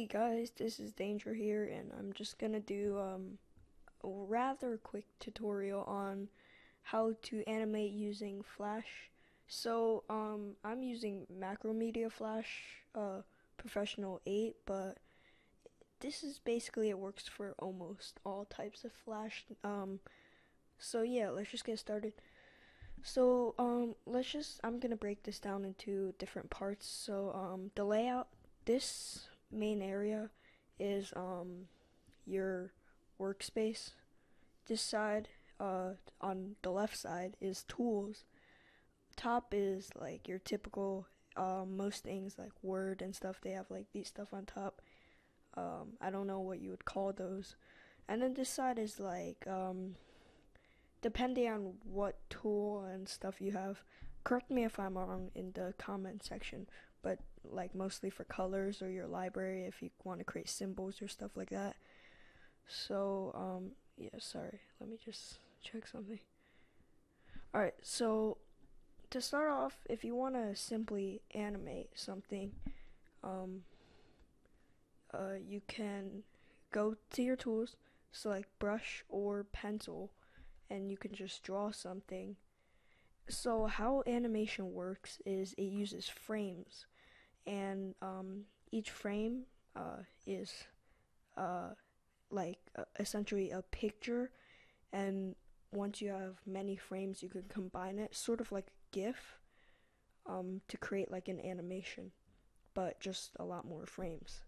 Hey guys, this is Danger here, and I'm just gonna do a rather quick tutorial on how to animate using Flash. I'm using Macromedia Flash Professional 8, but this is basically it works for almost all types of Flash. So yeah, let's just get started. I'm gonna break this down into different parts. The layout, this main area is your workspace. This side, on the left side, is tools. Top is like your typical, most things like Word and stuff. They have like these stuff on top. I don't know what you would call those. And then this side is like, depending on what tool and stuff you have. Correct me if I'm wrong in the comment section, but like mostly for colors or your library if you want to create symbols or stuff like that. Yeah, sorry. Let me just check something. Alright, so to start off, if you want to simply animate something, um, you can go to your tools, select brush or pencil, and you can just draw something. So how animation works is it uses frames, and each frame is uh, essentially a picture, and once you have many frames, you can combine it, sort of like a GIF, to create like an animation, but just a lot more frames,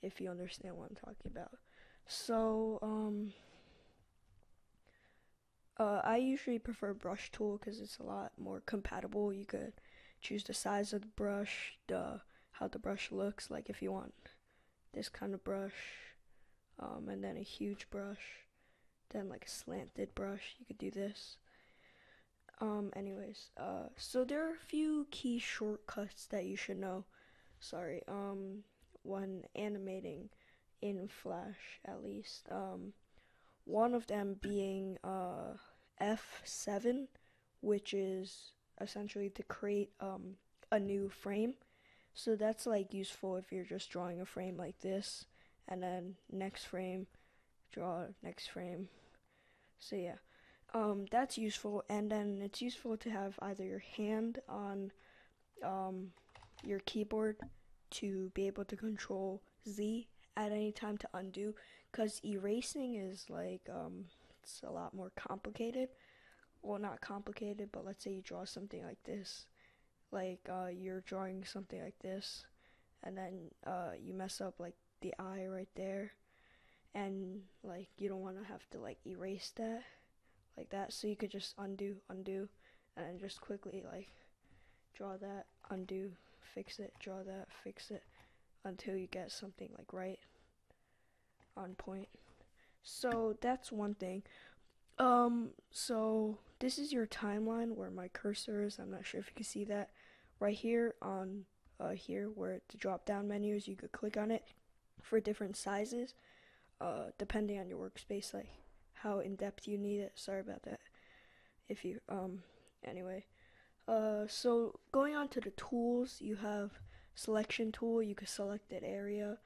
if you understand what I'm talking about. So, I usually prefer brush tool because it's a lot more compatible. You could choose the size of the brush, the how the brush looks. Like if you want this kind of brush, and then a huge brush, then like a slanted brush, you could do this. So there are a few key shortcuts that you should know. Sorry, when animating in Flash, at least. One of them being F7, which is essentially to create a new frame. So that's like useful if you're just drawing a frame like this, and then next frame, draw next frame. So yeah, that's useful, and then it's useful to have either your hand on um, your keyboard to be able to control Z at any time to undo, because erasing is like it's a lot more complicated. Well, not complicated, but let's say you draw something like this, like you're drawing something like this, and then you mess up like the eye right there, and like you don't want to have to like erase that like that, so you could just undo, and then just quickly like draw that, undo, fix it, draw that, fix it, until you get something like right on point. So that's one thing. So this is your timeline where my cursor is. I'm not sure if you can see that. Right here on here where the drop down menus, you could click on it for different sizes, depending on your workspace, like how in depth you need it. Sorry about that. If you anyway. So going on to the tools, you have selection tool. You can select that area.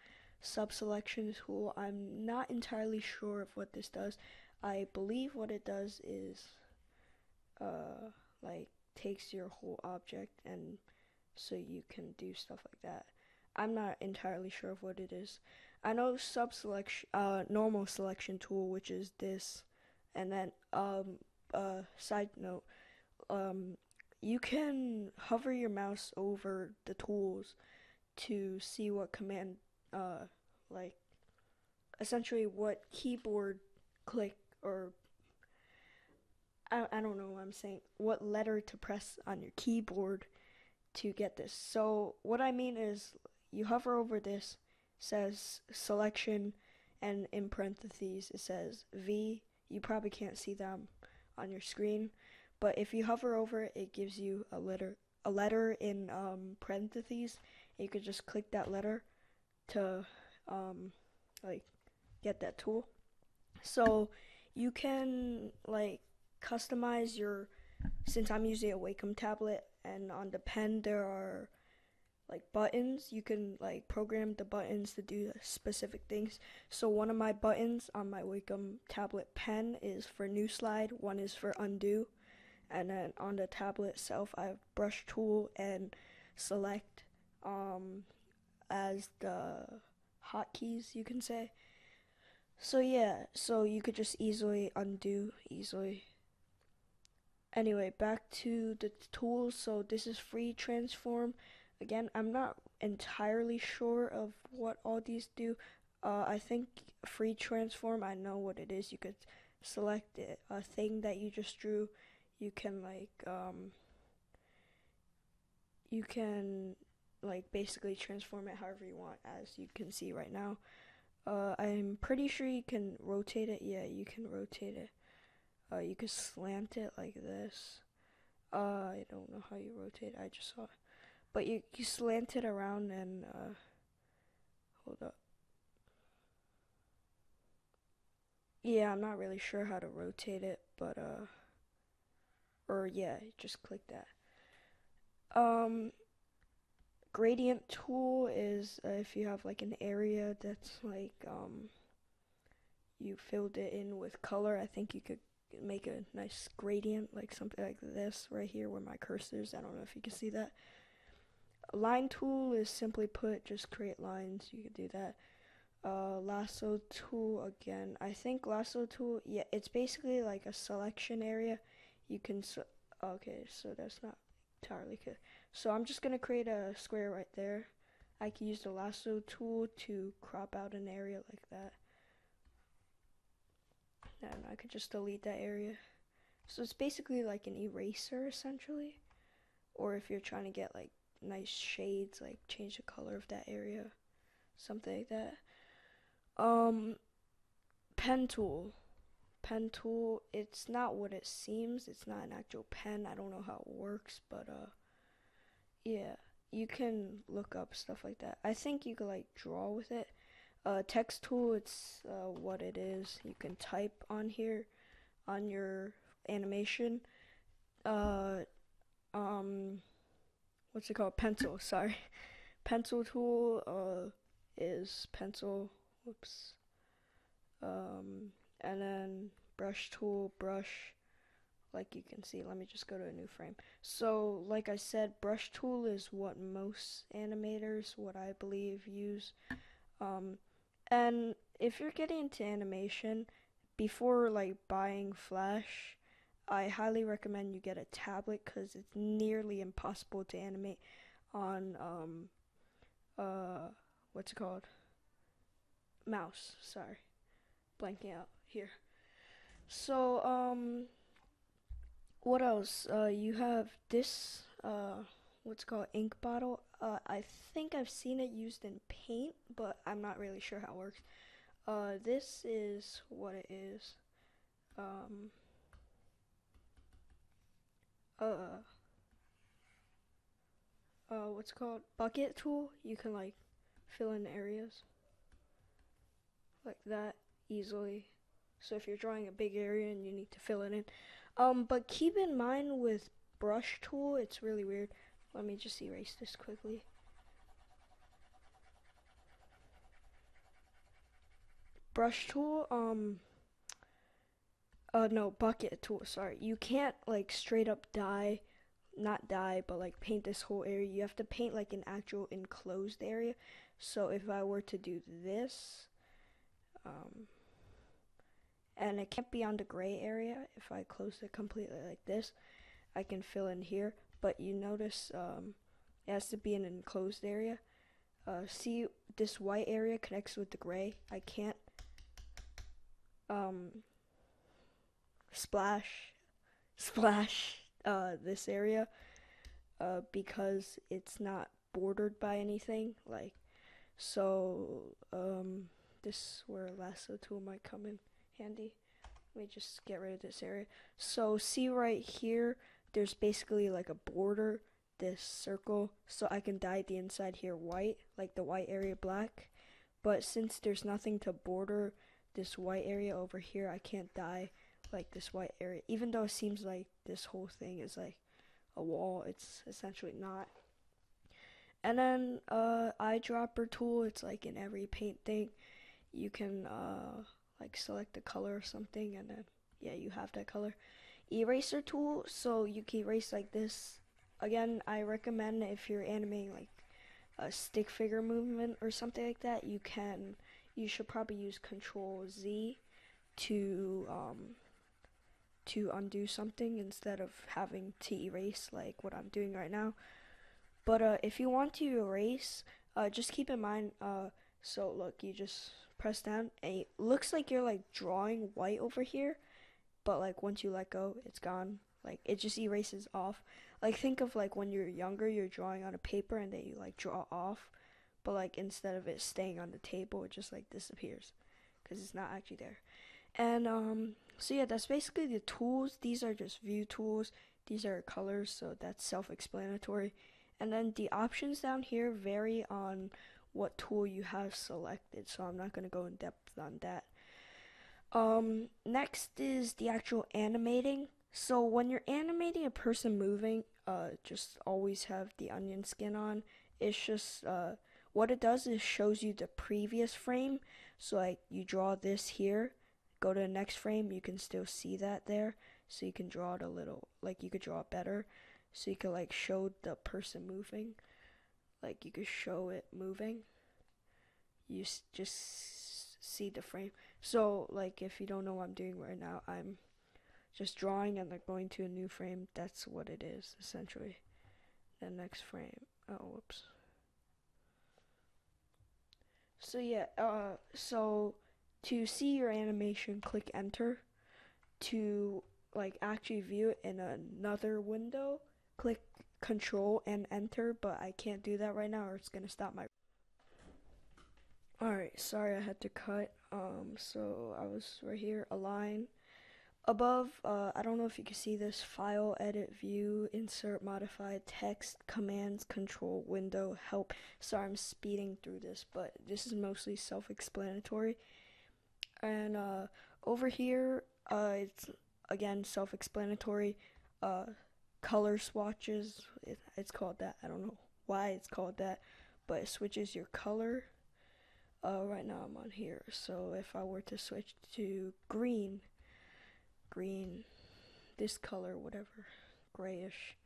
Sub-selection tool. I'm not entirely sure of what this does. I believe what it does is like takes your whole object, and so you can do stuff like that. I'm not entirely sure of what it is. I know sub-selection, normal selection tool, which is this, and then side note, um, you can hover your mouse over the tools to see what command, like essentially what keyboard click, or I don't know what I'm saying, what letter to press on your keyboard to get this. So what I mean is you hover over this, says selection, and in parentheses it says V. You probably can't see them on your screen, but if you hover over it, it gives you a letter in parentheses. And you could just click that letter to like get that tool. So you can like customize your, since I'm using a Wacom tablet, and on the pen there are like buttons. You can like program the buttons to do specific things. So one of my buttons on my Wacom tablet pen is for new slide, one is for undo, and then on the tablet itself I have brush tool and select as the hotkeys, you can say. So yeah, so you could just easily undo easily. Anyway, back to the tools. So this is free transform. Again, I'm not entirely sure of what all these do. I think free transform, I know what it is. You could select a thing that you just drew. You can basically transform it however you want, as you can see right now. I'm pretty sure you can rotate it. Yeah, you can rotate it. You could slant it like this. I don't know how you rotate it. I just saw it. But you slant it around and, hold up. Yeah, I'm not really sure how to rotate it, but, or yeah, just click that. Gradient tool is if you have like an area that's like, you filled it in with color, I think you could make a nice gradient, like something like this right here where my cursor is. I don't know if you can see that. Line tool is simply put, just create lines. You could do that. Lasso tool, again, I think lasso tool, yeah, it's basically like a selection area. You can, okay, so that's not entirely good. So I'm just going to create a square right there. I can use the lasso tool to crop out an area like that. And I could just delete that area. So it's basically like an eraser essentially. Or if you're trying to get like nice shades, like change the color of that area, something like that. Pen tool. Pen tool, it's not what it seems. It's not an actual pen. I don't know how it works, but yeah, you can look up stuff like that. I think you could like draw with it. Text tool, it's what it is. You can type on here on your animation. What's it called? Pencil, sorry. Pencil tool is pencil. Whoops. And then brush tool, brush, like you can see. Let me just go to a new frame. So like I said, brush tool is what most animators, what I believe, use. And if you're getting into animation, before like buying Flash, I highly recommend you get a tablet because it's nearly impossible to animate on what's it called? Mouse. Sorry, blanking out here. So what else? You have this what's called ink bottle. I think I've seen it used in paint, but I'm not really sure how it works. This is what it is. What's it called? Bucket tool. You can like fill in areas like that easily. So if you're drawing a big area and you need to fill it in. But keep in mind with brush tool, it's really weird. Let me just erase this quickly. Brush tool, no, bucket tool, sorry. You can't like straight up not dye, but like paint this whole area. You have to paint like an actual enclosed area. So if I were to do this, and it can't be on the gray area. If I close it completely like this, I can fill in here, but you notice it has to be an enclosed area. See, this white area connects with the gray. I can't splash this area because it's not bordered by anything. Like, so this is where a lasso tool might come in handy. Let me just get rid of this area. So see right here, there's basically like a border, this circle, so I can dye the inside here white, like the white area black. But since there's nothing to border this white area over here, I can't dye like this white area. Even though it seems like this whole thing is like a wall, it's essentially not. And then eyedropper tool, it's like in every paint thing. You can like select a color or something, and then yeah, you have that color. Eraser tool, so you can erase like this. Again, I recommend if you're animating like a stick figure movement or something like that, you should probably use Control Z to undo something instead of having to erase like what I'm doing right now. But if you want to erase, just keep in mind. So look, you just press down, and it looks like you're like drawing white over here, but like once you let go, it's gone. Like it just erases off. Like think of like when you're younger, you're drawing on a paper and then you like draw off, but like instead of it staying on the table, it just like disappears because it's not actually there. And so yeah, that's basically the tools. These are just view tools. These are colors, so that's self-explanatory. And then the options down here vary on what tool you have selected, so I'm not going to go in depth on that. Next is the actual animating. So when you're animating a person moving, just always have the onion skin on. It's just, what it does is shows you the previous frame. So like you draw this here, go to the next frame, you can still see that there. So you can draw it a little, like you could draw it better. So you could like show the person moving. Like you could show it moving. You just see the frame. So like if you don't know what I'm doing right now, I'm just drawing and like going to a new frame. That's what it is essentially. The next frame. Oh, whoops. So yeah, so to see your animation, click enter. To like actually view it in another window, click control and enter, but I can't do that right now or it's gonna stop my. Alright, sorry I had to cut. So I was right here, align. Above, I don't know if you can see this, file, edit, view, insert, modify, text, commands, control, window, help. Sorry, I'm speeding through this, but this is mostly self-explanatory. And over here, it's again self-explanatory. Uh, color swatches, it's called that. I don't know why it's called that, but it switches your color. Right now I'm on here, so if I were to switch to green, this color, whatever, grayish.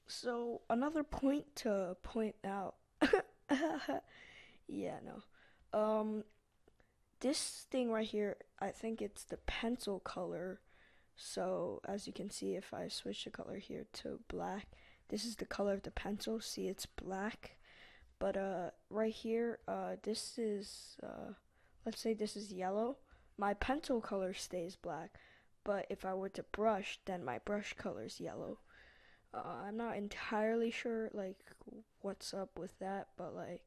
So another point to point out. Yeah, no. This thing right here, I think it's the pencil color. So as you can see, if I switch the color here to black, this is the color of the pencil. See, it's black. But right here, this is let's say this is yellow. My pencil color stays black, but if I were to brush, then my brush color is yellow. I'm not entirely sure like what's up with that, but like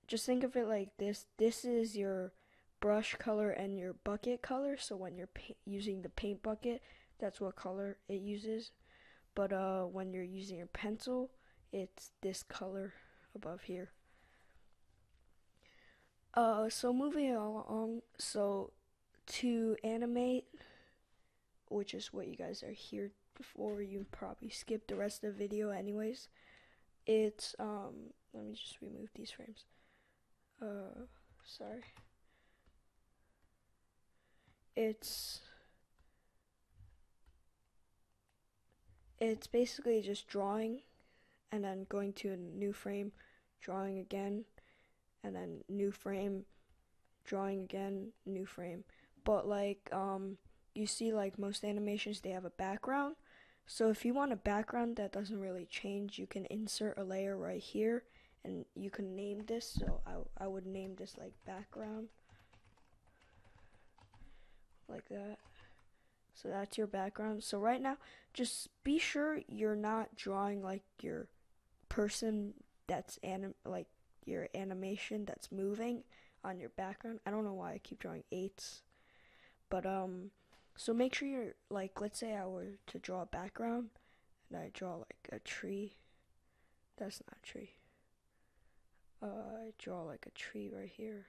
just think of it like this. This is your brush color and your bucket color. So when you're using the paint bucket, that's what color it uses. But when you're using your pencil, it's this color above here. So moving along, so to animate, which is what you guys are here for, you probably skip the rest of the video anyways. It's let me just remove these frames. Sorry. It's basically just drawing and then going to a new frame, drawing again, and then new frame, drawing again, new frame. But like you see like most animations they have a background. So if you want a background that doesn't really change, you can insert a layer right here and you can name this. So I would name this like background, like that. So that's your background. So right now, just be sure you're not drawing like your person that's like your animation that's moving on your background. I don't know why I keep drawing eights, but so make sure you're like, let's say I were to draw a background and I draw like a tree. That's not a tree. I draw like a tree right here.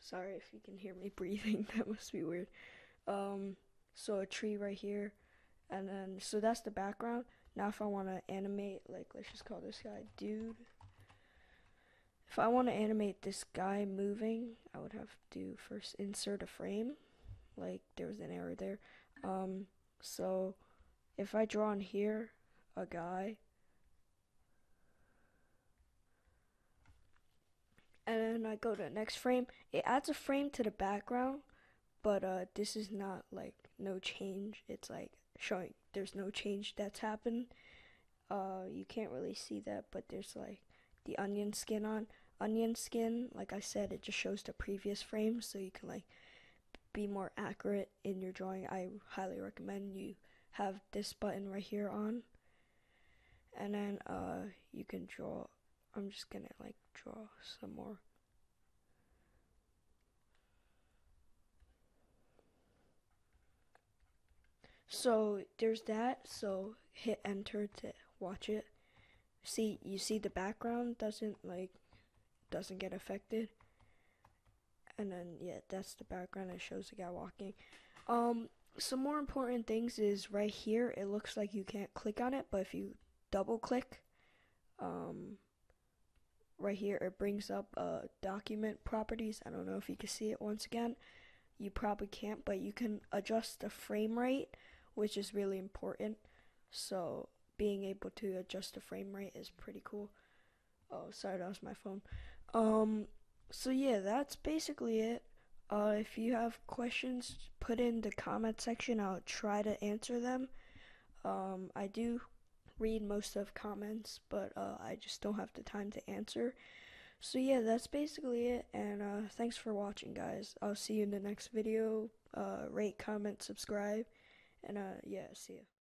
Sorry if you can hear me breathing. That must be weird. So a tree right here, and then so that's the background. Now if I want to animate, like, let's just call this guy dude. If I want to animate this guy moving, I would have to first insert a frame. Like, there was an error there. So if I draw in here a guy, and then I go to the next frame, it adds a frame to the background, but this is not like no change. It's like showing there's no change that's happened. You can't really see that, but there's like the onion skin on. Onion skin, like I said, it just shows the previous frame, so you can like be more accurate in your drawing. I highly recommend you have this button right here on, and then you can draw. I'm just gonna like draw some more. So there's that, so hit enter to watch it. See, you see the background doesn't get affected. And then yeah, that's the background. It shows the guy walking. Some more important things is right here, it looks like you can't click on it, but if you double click, right here it brings up document properties. I don't know if you can see it once again. You probably can't, but you can adjust the frame rate, which is really important. So being able to adjust the frame rate is pretty cool. Oh, sorry, that was my phone. So yeah, that's basically it. If you have questions, put in the comment section. I'll try to answer them. I do read most of comments, but I just don't have the time to answer. So yeah, that's basically it, and thanks for watching, guys. I'll see you in the next video. Rate, comment, subscribe, and yeah, see ya.